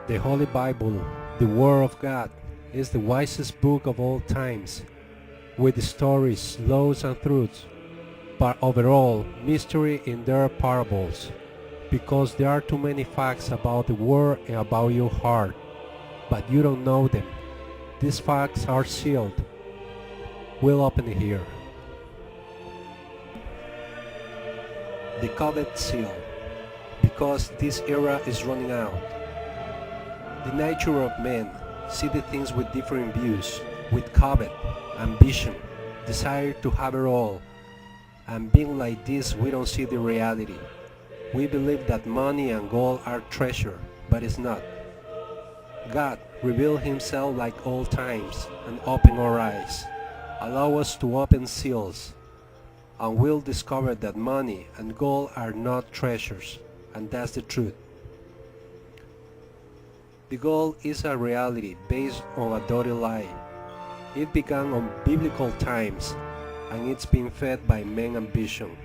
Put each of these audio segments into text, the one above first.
The Holy Bible, the Word of God, is the wisest book of all times, with stories, laws and truths, but overall mystery in their parables, because there are too many facts about the Word and about your heart, but you don't know them. These facts are sealed. We'll open it here. The covet seal, because this era is running out. The nature of men see the things with different views, with covet, ambition, desire to have it all, and being like this we don't see the reality. We believe that money and gold are treasure, but it's not. God revealed himself like old times and open our eyes, allow us to open seals, and we'll discover that money and gold are not treasures, and that's the truth. The gold is a reality based on a dirty lie. It began on biblical times, and it's been fed by men's ambition.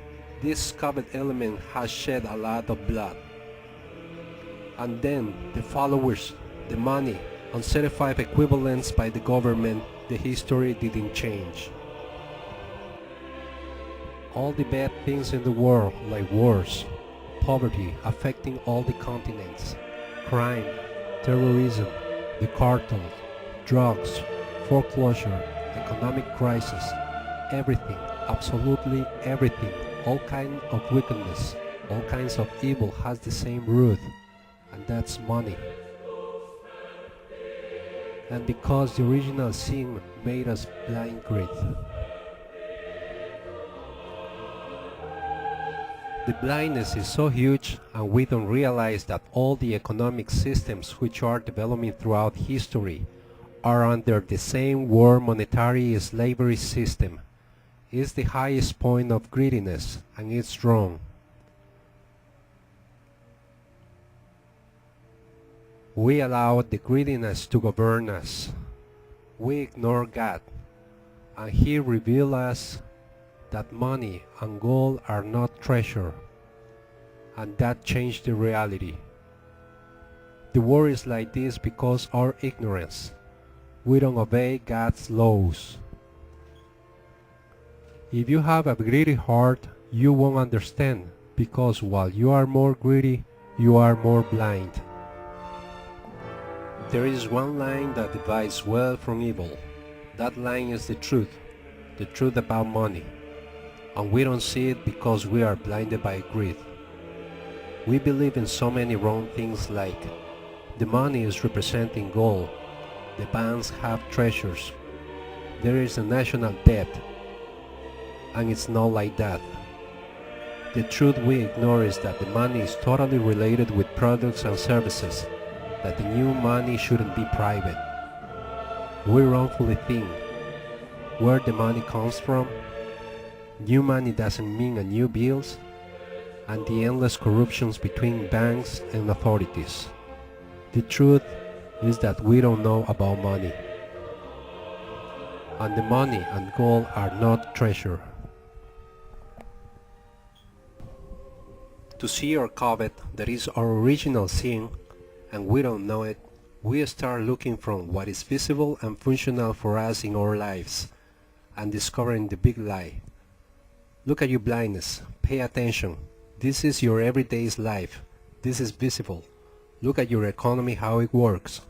This covet element has shed a lot of blood. And then the followers, the money, and certified equivalents by the government, the history didn't change. All the bad things in the world, like wars, poverty affecting all the continents, crime, terrorism, the cartels, drugs, foreclosure, economic crisis, everything, absolutely everything, all kinds of wickedness, all kinds of evil has the same root, and that's money. And because the original sin made us blindgreed. The blindness is so huge, and we don't realize that all the economic systems which are developing throughout history are under the same world monetary slavery system. It's the highest point of greediness, and it's wrong. We allow the greediness to govern us. We ignore God, and He reveals us that money and gold are not treasure, and that changed the reality. The world is like this because our ignorance. We don't obey God's laws. If you have a greedy heart, you won't understand, because while you are more greedy, you are more blind. There is one line that divides well from evil. That line is the truth about money. And we don't see it because we are blinded by greed. We believe in so many wrong things, like the money is representing gold, the banks have treasures, there is a national debt, and it's not like that. The truth we ignore is that the money is totally related with products and services, that the new money shouldn't be private. We wrongfully think where the money comes from. New money doesn't mean a new bills, and the endless corruptions between banks and authorities. The truth is that we don't know about money, and the money and gold are not treasure. To see our covet, that is our original sin, and we don't know it, we start looking from what is visible and functional for us in our lives, and discovering the big lie. Look at your blindness. Pay attention. This is your everyday's life. This is visible. Look at your economy, how it works.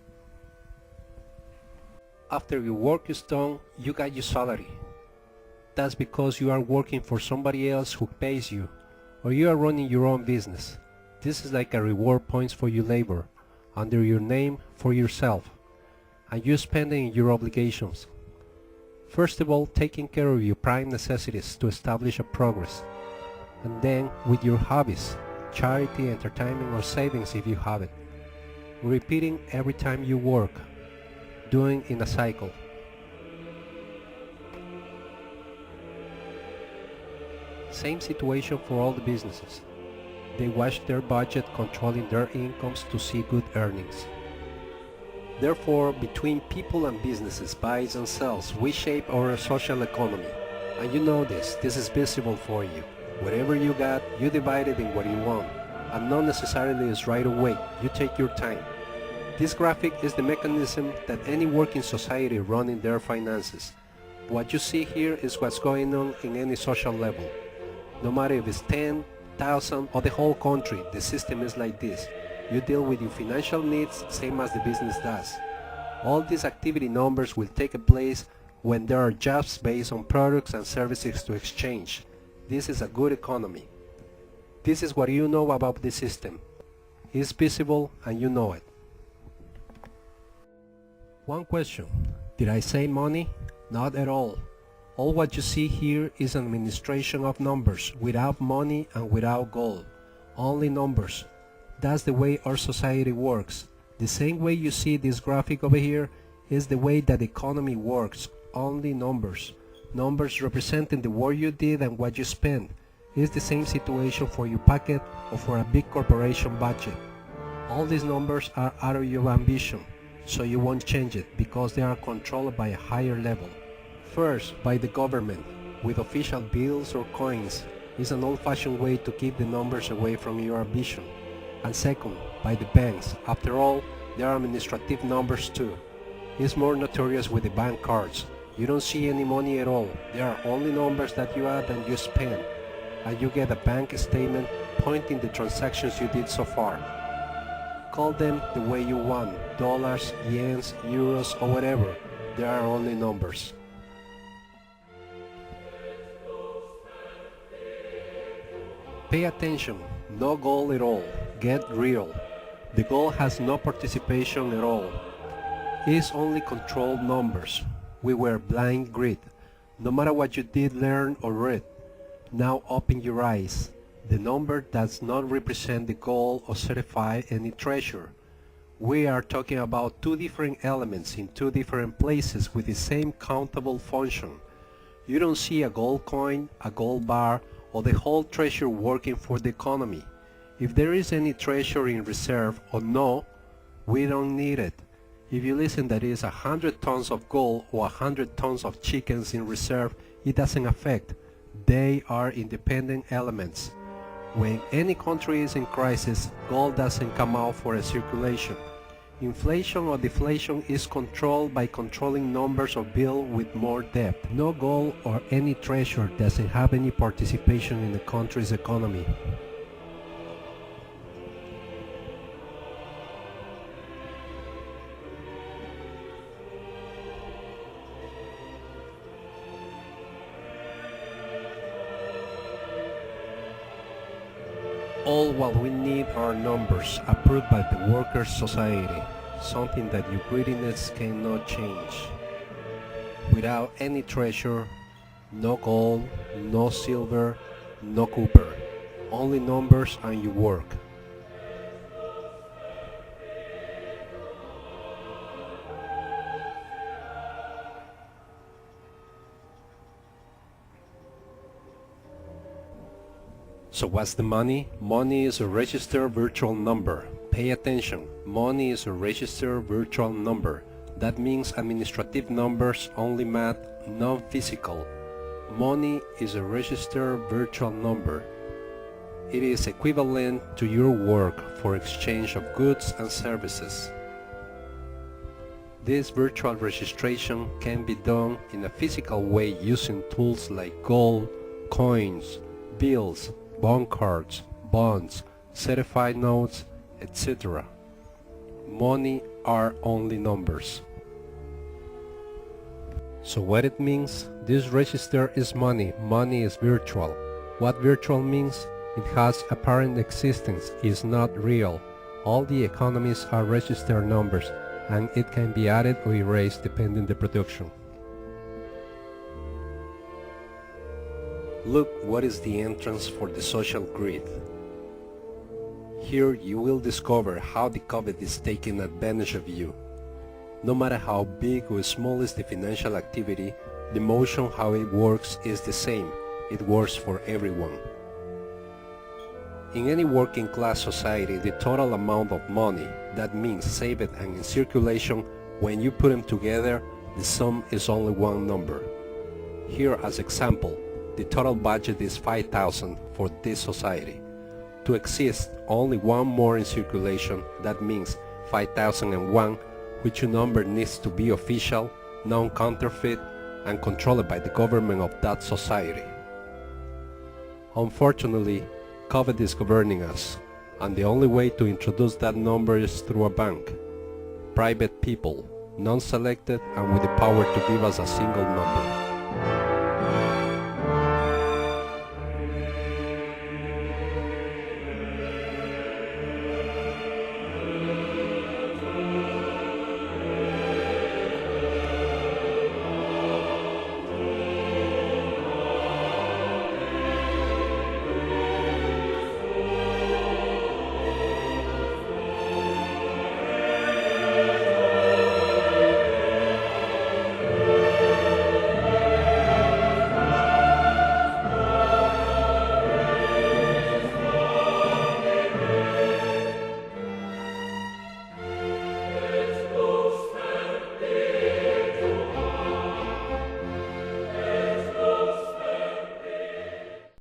After your work is done, you got your salary. That's because you are working for somebody else who pays you, or you are running your own business. This is like a reward points for your labor, under your name for yourself, and you spending your obligations. First of all, taking care of your prime necessities to establish a progress, and then with your hobbies, charity, entertainment, or savings if you have it. Repeating every time you work, doing in a cycle. Same situation for all the businesses. They watch their budget, controlling their incomes to see good earnings. Therefore, between people and businesses, buys and sells, we shape our social economy. And you know this is visible for you. Whatever you got, you divide it in what you want. And not necessarily is right away, you take your time. This graphic is the mechanism that any working society running their finances. What you see here is what's going on in any social level. No matter if it's 10, 1,000 or the whole country, the system is like this. You deal with your financial needs same as the business does. All these activity numbers will take place when there are jobs based on products and services to exchange. This is a good economy. This is what you know about the system. It's visible and you know it. One question. Did I say money? Not at all. All what you see here is an administration of numbers, without money and without gold. Only numbers. That's the way our society works. The same way you see this graphic over here is the way that the economy works. Only numbers. Numbers representing the work you did and what you spent. It's the same situation for your pocket or for a big corporation budget. All these numbers are out of your ambition, so you won't change it because they are controlled by a higher level. First, by the government, with official bills or coins. It's an old-fashioned way to keep the numbers away from your ambition. And second, by the banks. After all, there are administrative numbers too. It's more notorious with the bank cards. You don't see any money at all. There are only numbers that you add and you spend. And you get a bank statement pointing the transactions you did so far. Call them the way you want, dollars, yens, euros, or whatever. There are only numbers. Pay attention, no goal at all. Get real. The goal has no participation at all. It's only controlled numbers. We were blind greed. No matter what you did learn or read. Now open your eyes. The number does not represent the goal or certify any treasure. We are talking about two different elements in two different places with the same countable function. You don't see a gold coin, a gold bar, or the whole treasure working for the economy. If there is any treasure in reserve or no, we don't need it. If you listen that is 100 tons of gold or 100 tons of chickens in reserve, it doesn't affect. They are independent elements. When any country is in crisis, gold doesn't come out for a circulation. Inflation or deflation is controlled by controlling numbers of bills with more debt. No gold or any treasure doesn't have any participation in the country's economy. All what we need are numbers approved by the workers' society, something that your greediness cannot change. Without any treasure, no gold, no silver, no copper, only numbers and your work. So what's the money? Money is a registered virtual number. Pay attention. Money is a registered virtual number. That means administrative numbers, only math, non-physical. Money is a registered virtual number. It is equivalent to your work for exchange of goods and services. This virtual registration can be done in a physical way using tools like gold, coins, bills, bond cards, bonds, certified notes, etc. Money are only numbers. So what it means? This register is money. Money is virtual. What virtual means? It has apparent existence, is not real. All the economies are registered numbers, and it can be added or erased depending the production. Look what is the entrance for the social greed. Here you will discover how the covet is taking advantage of you. No matter how big or small is the financial activity, the motion how it works is the same. It works for everyone. In any working class society, the total amount of money, that means saved and in circulation, when you put them together, the sum is only one number. Here as example, the total budget is 5,000 for this society. To exist only one more in circulation, that means 5001, which number needs to be official, non-counterfeit, and controlled by the government of that society. Unfortunately, COVID is governing us, and the only way to introduce that number is through a bank. Private people, non-selected and with the power to give us a single number.